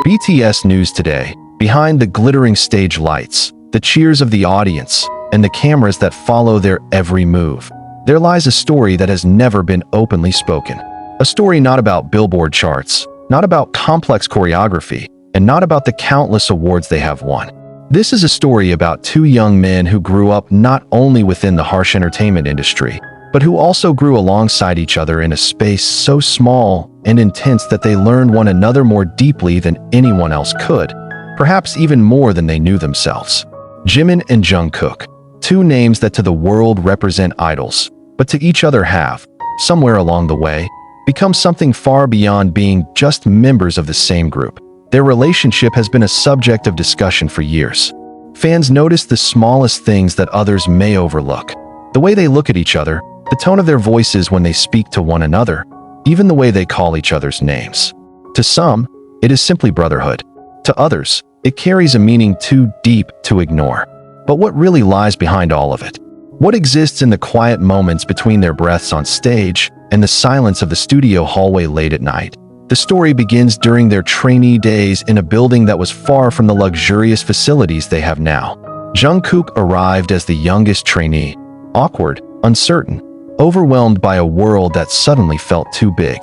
BTS News Today. Behind the glittering stage lights, the cheers of the audience, and the cameras that follow their every move, there lies a story that has never been openly spoken. A story not about Billboard charts, not about complex choreography, and not about the countless awards they have won. This is a story about two young men who grew up not only within the harsh entertainment industry, but who also grew alongside each other in a space so small and intense that they learned one another more deeply than anyone else could, perhaps even more than they knew themselves. Jimin and Jungkook, two names that to the world represent idols, but to each other have, somewhere along the way, become something far beyond being just members of the same group. Their relationship has been a subject of discussion for years. Fans notice the smallest things that others may overlook. The way they look at each other, the tone of their voices when they speak to one another, even the way they call each other's names. To some, it is simply brotherhood. To others, it carries a meaning too deep to ignore. But what really lies behind all of it? What exists in the quiet moments between their breaths on stage and the silence of the studio hallway late at night? The story begins during their trainee days in a building that was far from the luxurious facilities they have now. Jungkook arrived as the youngest trainee, awkward, uncertain, overwhelmed by a world that suddenly felt too big.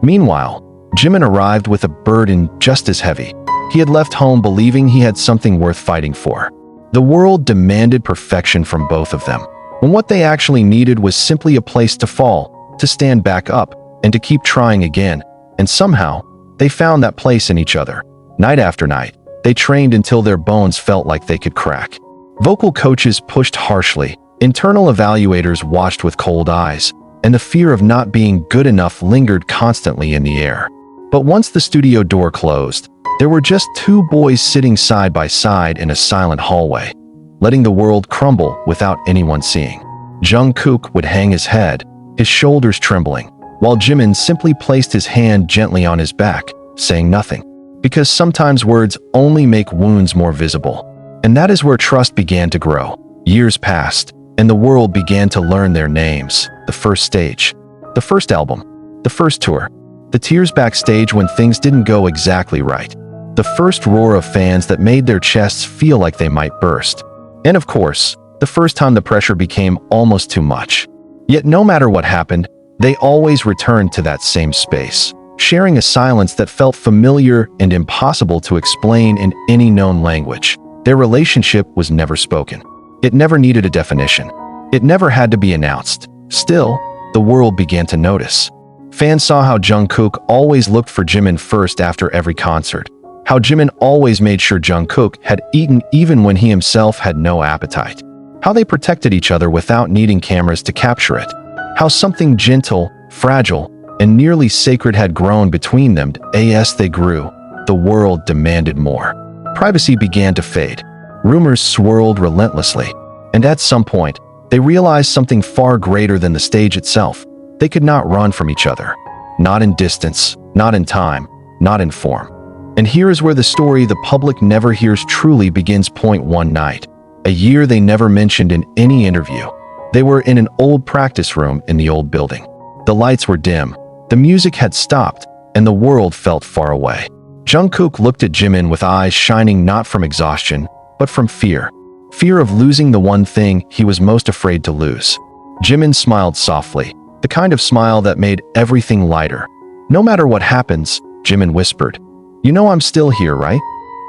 Meanwhile, Jimin arrived with a burden just as heavy. He had left home believing he had something worth fighting for. The world demanded perfection from both of them, when what they actually needed was simply a place to fall, to stand back up, and to keep trying again. And somehow, they found that place in each other. Night after night, they trained until their bones felt like they could crack. Vocal coaches pushed harshly, internal evaluators watched with cold eyes, and the fear of not being good enough lingered constantly in the air. But once the studio door closed, there were just two boys sitting side by side in a silent hallway, letting the world crumble without anyone seeing. Jungkook would hang his head, his shoulders trembling, while Jimin simply placed his hand gently on his back, saying nothing. Because sometimes words only make wounds more visible. And that is where trust began to grow. Years passed, and the world began to learn their names. The first stage, the first album, the first tour, the tears backstage when things didn't go exactly right, the first roar of fans that made their chests feel like they might burst. And of course, the first time the pressure became almost too much. Yet no matter what happened, they always returned to that same space, sharing a silence that felt familiar and impossible to explain in any known language. Their relationship was never spoken. It never needed a definition. It never had to be announced. Still, the world began to notice. Fans saw how Jungkook always looked for Jimin first after every concert, how Jimin always made sure Jungkook had eaten even when he himself had no appetite, how they protected each other without needing cameras to capture it, how something gentle, fragile, and nearly sacred had grown between them. As they grew, the world demanded more. Privacy began to fade. Rumors swirled relentlessly, and at some point, they realized something far greater than the stage itself. They could not run from each other. Not in distance, not in time, not in form. And here is where the story the public never hears truly begins. One night, a year they never mentioned in any interview. They were in an old practice room in the old building. The lights were dim, the music had stopped, and the world felt far away. Jungkook looked at Jimin with eyes shining not from exhaustion, but from fear. Fear of losing the one thing he was most afraid to lose. Jimin smiled softly, the kind of smile that made everything lighter. "No matter what happens," Jimin whispered, "you know I'm still here, right?"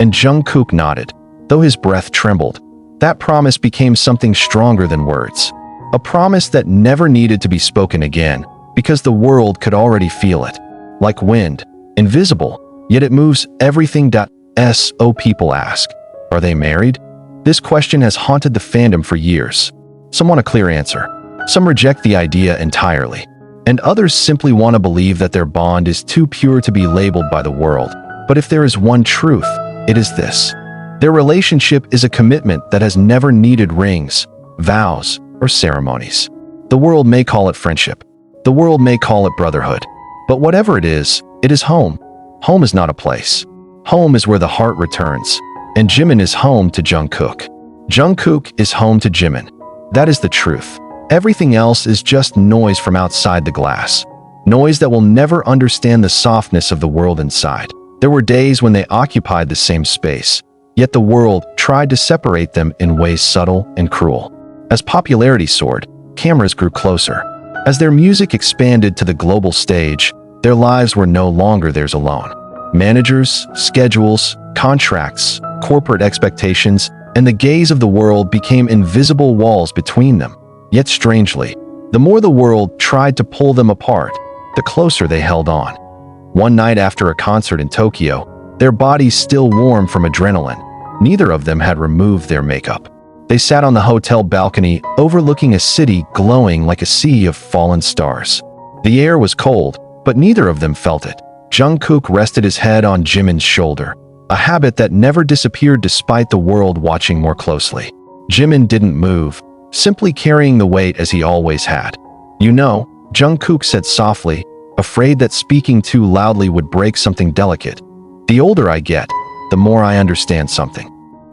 And Jungkook nodded, though his breath trembled. That promise became something stronger than words. A promise that never needed to be spoken again, because the world could already feel it. Like wind, invisible, yet it moves everything. So people ask, are they married? This question has haunted the fandom for years. Some want a clear answer. Some reject the idea entirely. And others simply want to believe that their bond is too pure to be labeled by the world. But if there is one truth, it is this. Their relationship is a commitment that has never needed rings, vows, or ceremonies. The world may call it friendship. The world may call it brotherhood. But whatever it is home. Home is not a place. Home is where the heart returns. And Jimin is home to Jungkook. Jungkook is home to Jimin. That is the truth. Everything else is just noise from outside the glass. Noise that will never understand the softness of the world inside. There were days when they occupied the same space, yet the world tried to separate them in ways subtle and cruel. As popularity soared, cameras grew closer. As their music expanded to the global stage, their lives were no longer theirs alone. Managers, schedules, contracts, corporate expectations, and the gaze of the world became invisible walls between them. Yet strangely, the more the world tried to pull them apart, the closer they held on. One night after a concert in Tokyo, their bodies still warm from adrenaline, neither of them had removed their makeup. They sat on the hotel balcony overlooking a city glowing like a sea of fallen stars. The air was cold, but neither of them felt it. Jungkook rested his head on Jimin's shoulder, a habit that never disappeared despite the world watching more closely. Jimin didn't move, simply carrying the weight as he always had. "You know," Jungkook said softly, afraid that speaking too loudly would break something delicate. "The older I get, the more I understand something."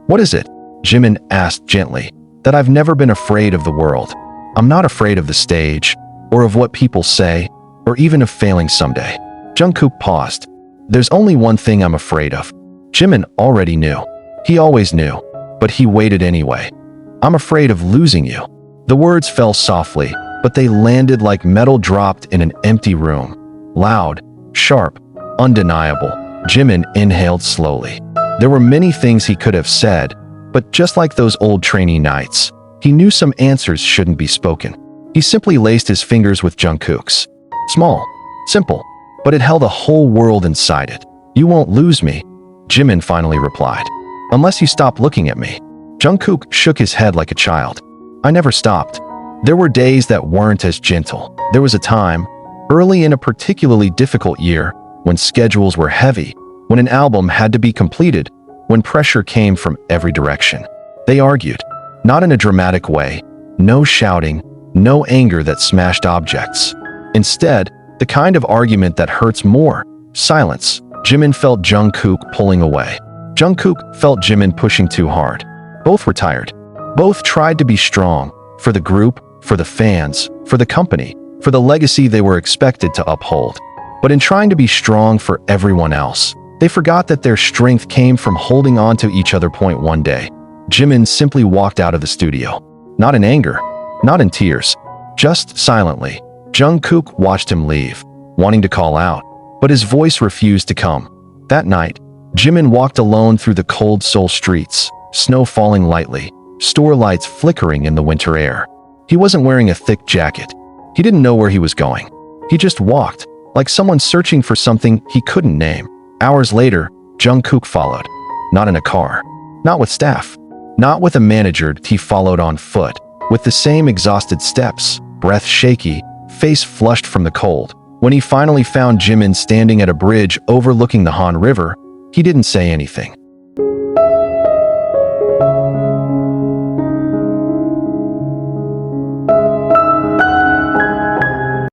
"What is it?" Jimin asked gently. "That I've never been afraid of the world. I'm not afraid of the stage, or of what people say, or even of failing someday." Jungkook paused. "There's only one thing I'm afraid of." Jimin already knew. He always knew, but he waited anyway. "I'm afraid of losing you." The words fell softly, but they landed like metal dropped in an empty room. Loud, sharp, undeniable. Jimin inhaled slowly. There were many things he could have said, but just like those old trainee nights, he knew some answers shouldn't be spoken. He simply laced his fingers with Jungkook's. Small, simple, but it held a whole world inside it. "You won't lose me," Jimin finally replied. "Unless you stop looking at me." Jungkook shook his head like a child. "I never stopped." There were days that weren't as gentle. There was a time, early in a particularly difficult year, when schedules were heavy, when an album had to be completed, when pressure came from every direction. They argued, not in a dramatic way, no shouting, no anger that smashed objects. Instead, the kind of argument that hurts more, silence. Jimin felt Jungkook pulling away. Jungkook felt Jimin pushing too hard. Both were tired. Both tried to be strong, for the group, for the fans, for the company, for the legacy they were expected to uphold. But in trying to be strong for everyone else, they forgot that their strength came from holding on to each other. One day, Jimin simply walked out of the studio. Not in anger, not in tears, just silently. Jungkook watched him leave, wanting to call out, but his voice refused to come. That night, Jimin walked alone through the cold Seoul streets, snow falling lightly, store lights flickering in the winter air. He wasn't wearing a thick jacket. He didn't know where he was going. He just walked, like someone searching for something he couldn't name. Hours later, Jungkook followed. Not in a car. Not with staff. Not with a manager. He followed on foot, with the same exhausted steps, breath shaky, face flushed from the cold. When he finally found Jimin standing at a bridge overlooking the Han River, he didn't say anything.